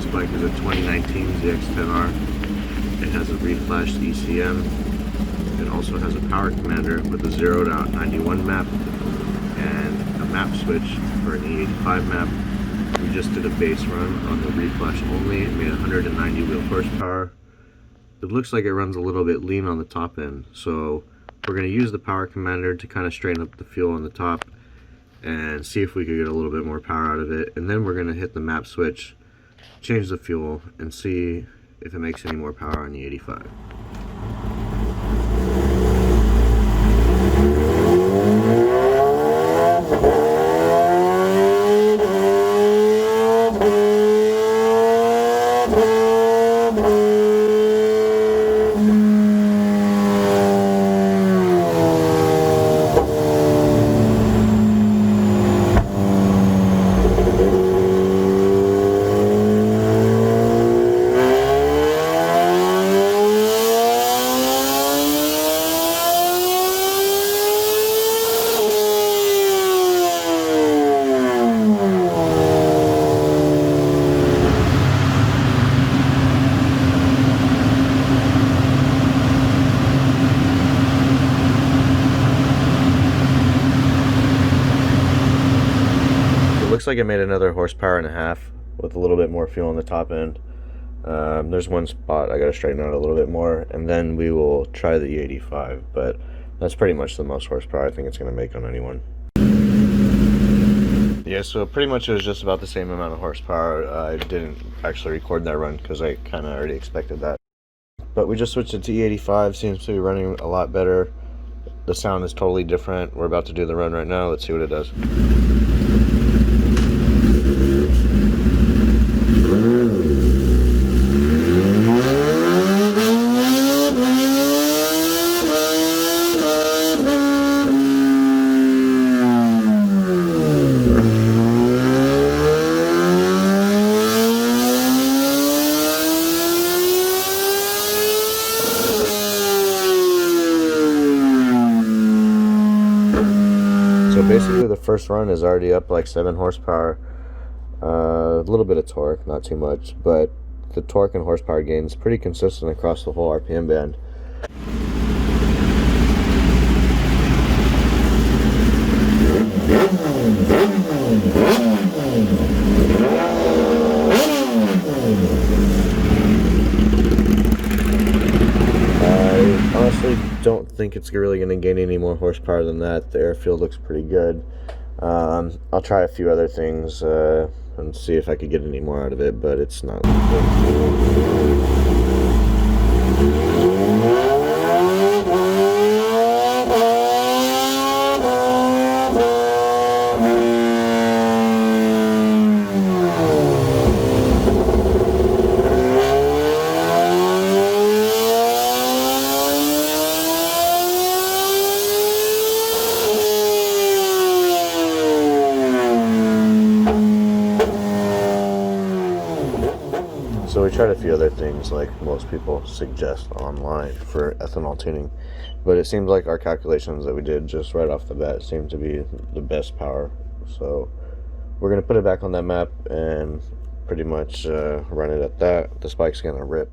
This bike is a 2019 ZX10R. It has a reflashed ECM. It also has a power commander with a 0 to 91 map and a map switch for an E85 map. We just did a base run on the reflash only. It made 190 wheel horsepower. It looks like it runs a little bit lean on the top end, so we're going to use the power commander to kind of straighten up the fuel on the top and see if we could get a little bit more power out of it. And then we're going to hit the map switch, change the fuel, and see if it makes any more power on the 85. Looks like it made another horsepower and a half with a little bit more fuel on the top end. There's one spot I gotta straighten out a little bit more, and then we will try the E85, but that's pretty much the most horsepower I think it's gonna make on anyone. Yeah, so pretty much it was just about the same amount of horsepower. I didn't actually record that run because I kind of already expected that. But we just switched it to E85, seems to be running a lot better. The sound is totally different. We're about to do the run right now. Let's see what it does. So basically the first run is already up like 7 horsepower, a little bit of torque, not too much, but the torque and horsepower gain is pretty consistent across the whole RPM band. I honestly don't think it's really going to gain any more horsepower than that. The airfield looks pretty good. I'll try a few other things and see if I could get any more out of it, but it's not. So we tried a few other things like most people suggest online for ethanol tuning, but it seems like our calculations that we did just right off the bat seem to be the best power. So we're going to put it back on that map and pretty much run it at that. This bike's going to rip.